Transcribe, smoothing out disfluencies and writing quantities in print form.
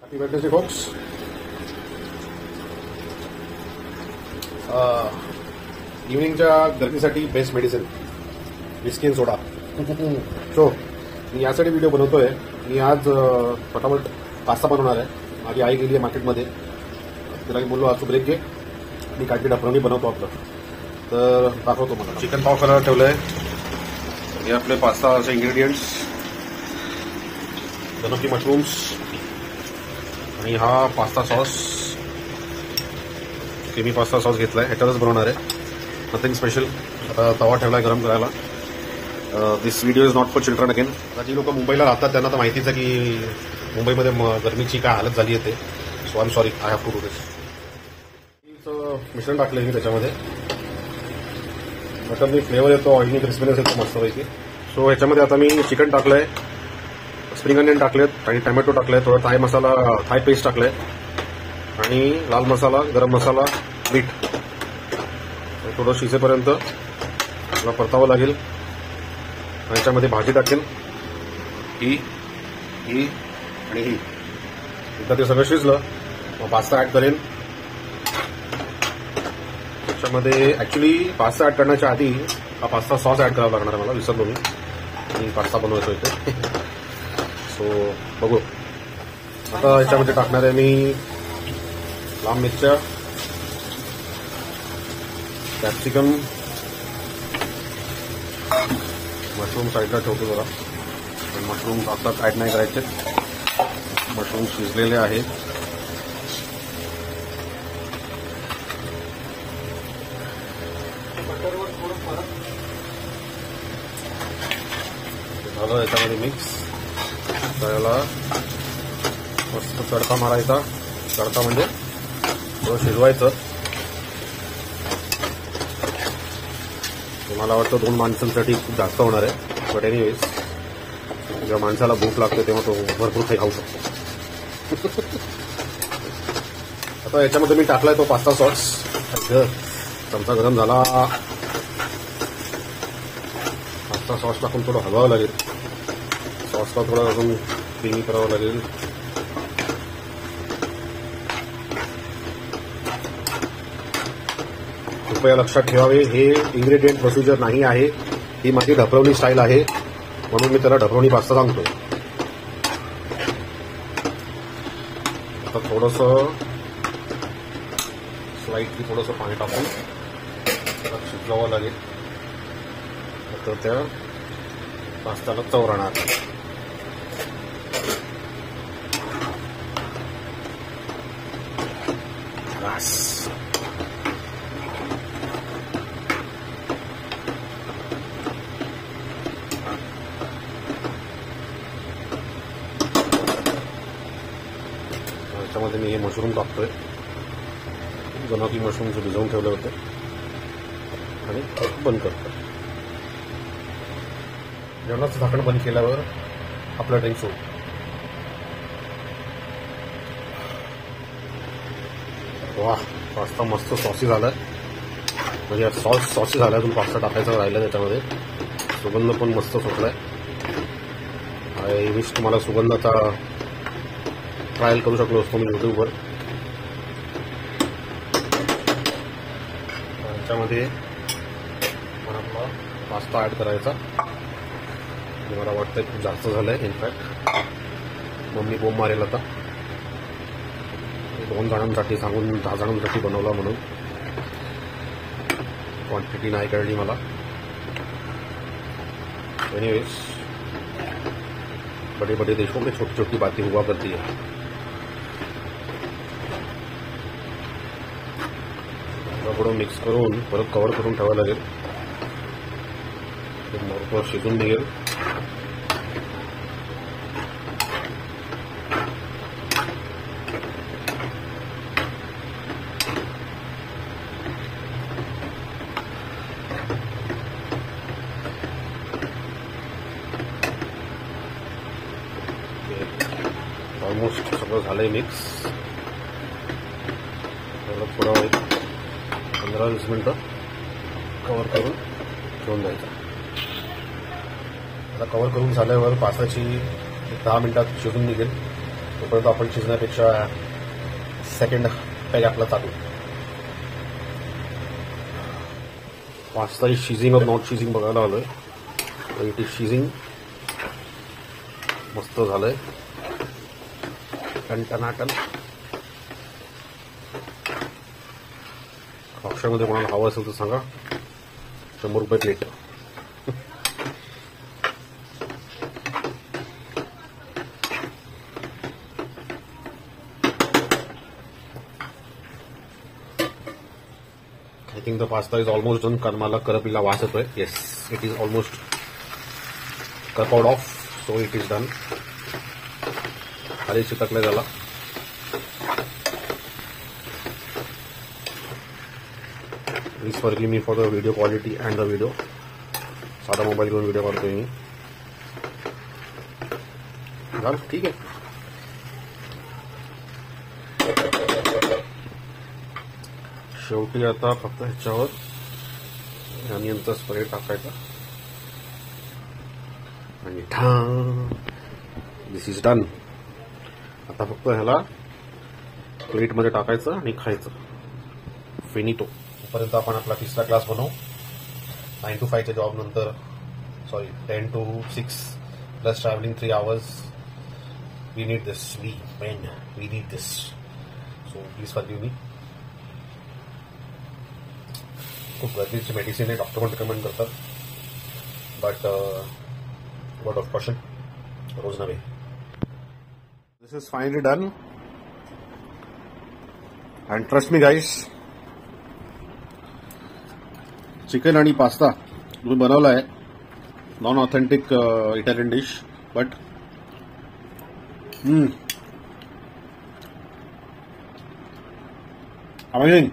Happy birthday folks. इव्हनिंगच्या गरमीसाठी best medicine whisky and soda. So मी यासाठी व्हिडिओ बनवतोय. मी आज फटाफट पास्ता बनवणार आहे. माझी आई गेली आहे मार्केटमध्ये, तिला मी बोललो आज तू ब्रेक घे, मी काहीतरी डफरवणी बनवतो आपलं. तर दाखवतो मला. चिकन पाव करायला ठेवलं आहे. हे आपले पास्ताचे इंग्रेडियंट्स, दोनोकी मशरूम्स आणि हा पास्ता सॉस. मी पास्ता सॉस घेतला आहे, ह्याच्यातच बनवणार आहे. Nothing special. आता तवा ठेवला आहे गरम करायला. This video is not for children again. आता जी लोक मुंबईला राहतात त्यांना तर माहितीच आहे की मुंबईमध्ये गरमीची काय हालत झाली आहे ते. So I am sorry, I have to do this. मिश्रण टाकलं मी त्याच्यामध्ये. मटननी फ्लेवर येतो, ऑइली क्रिस्पीनेस येतो मस्तपैकी. सो ह्याच्यामध्ये आता मी चिकन टाकलंय, स्प्रिंग अनियन टाकलेत आणि टमॅटो टाकलाय, थोडा थाय मसाला, थाय पेस्ट टाकलाय आणि लाल मसाला, गरम मसाला, मीठ. थोडं शिजेपर्यंत मला परतावं लागेल. आणि याच्यामध्ये भाजी टाकेन, ही आणि ही. एकदा ते सगळं शिजलं मग पास्ता ऍड करेन. त्याच्यामध्ये ऍक्च्युली पास्ता ऍड करण्याच्या आधी हा पास्ता सॉस ऍड करावा लागणार आहे मला, विसरलो मी. आणि पास्ता बनवायचो इथे. सो बघू. आता याच्यामध्ये टाकणार आहे मी लांब मिरच्या, कॅप्सिकम, मशरूम साईडला ठेवतो जरा. मशरूम आता ऍड नाही करायचे, मशरूम शिजलेले आहेत. झालं याच्यामध्ये मिक्स. त्याला मस्त तडका मारायचा. तडका म्हणजे थोडं शिजवायचं. मला वाटतं 2 माणसांसाठी खूप जास्त होणार आहे. बट एनिवेज, जेव्हा माणसाला भूक लागते तेव्हा तो भरपूर काही खाऊ शकतो. आता याच्यामध्ये मी टाकलाय तो पास्ता सॉस. चमचा गरम झाला. पास्ता सॉस टाकून थोडं हलवावं लागेल. सॉसला थोडं अजून क्रीमी करावं लागेल. कृपया लक्षात ठेवावे, हे इन्ग्रेडियंट प्रोसिजर नाही आहे. ही माझी ढपरवणी स्टाईल आहे, म्हणून मी त्याला ढपरवणी पास्ता सांगतोय. आता थोडंसं स्लाइटली थोडंसं पाणी टाकून त्याला शिजवावं लागेल. तर त्या पास्त्याला चव राहणार. त्याच्यामध्ये मी हे मशरूम टाकतोय. जनोकी मशरूमचे भिजवून ठेवले होते आणि बंद करतो. जेवणाचं झाकण बंद केल्यावर आपलं ड्रिंक सुरू. वा, पास्ता मस्त सॉसी झालाय. म्हणजे सॉसी झालाय. अजून पास्ता टाकायचा राहिला त्याच्यामध्ये. सुगंध पण मस्त सुटलाय. आय विश तुम्हाला सुगंधाचा ट्रायल करू शकलो असतो मी युट्यूबवर. त्याच्यामध्ये मला आपला पास्ता ऍड करायचा. मला वाटतं खूप जास्त झालंय. इनफॅक्ट मम्मी बोंब मारेल आता. 2 जणांसाठी सांगून 10 जणांसाठी बनवला म्हणून क्वांटिटी नाही कळली मला. एनीवेज, बड़े बड़े देशों में छोटी छोटी बातें हुआ करती है. थोडं मिक्स करून परत कव्हर करून ठेवावं लागेल. मोर शिजून निघेल. ऑलमोस्ट सगळं झालंय मिक्स. थोडं 15-20 मिनिटं कव्हर करून ठेवून द्यायचं. आता कव्हर करून झाल्यावर पास्ताची 10 मिनिटात शिजून निघेल. तोपर्यंत आपण शिजण्यापेक्षा सेकंड पॅक आपला चालू. पास्ता इज शिजिंग और नॉट शिजिंग बघायला आलोय. इट इज शिजिंग. मस्त झालंय. टनाटन. ऑप्शनमध्ये कोणाला हवं असेल तर सांगा. 100 रुपये plate. I think the pasta is almost done. कारण मला करपीला वास येतोय. Yes, it is almost cut out off, so it is done. खाली चिटकले झाला. Please forgive me for the video quality and the video. साधा मोबाईल घेऊन व्हिडिओ काढतोय मी. झालं ठीक आहे. शेवटी आता फक्त ह्याच्यावर ऑनियनचा स्प्रे टाकायचा आणि दिस इज डन. आता फक्त ह्याला प्लेटमध्ये टाकायचं आणि खायचं. फिनिटो. तोपर्यंत आपण आपला तिसरा क्लास बनवू. 9 to 5च्या जॉब नंतर 10 to 6 plus travelling 3 hours. We need this. We need this. So please forgive me. खूप गरजेची मेडिसिन आहे. डॉक्टर पण रिकमेंड करतात. But word of caution. रोज नव्हे. This is finally done. And trust me guys, chicken आणि pasta तुम्ही बनवला आहे. Non authentic Italian dish. But amazing.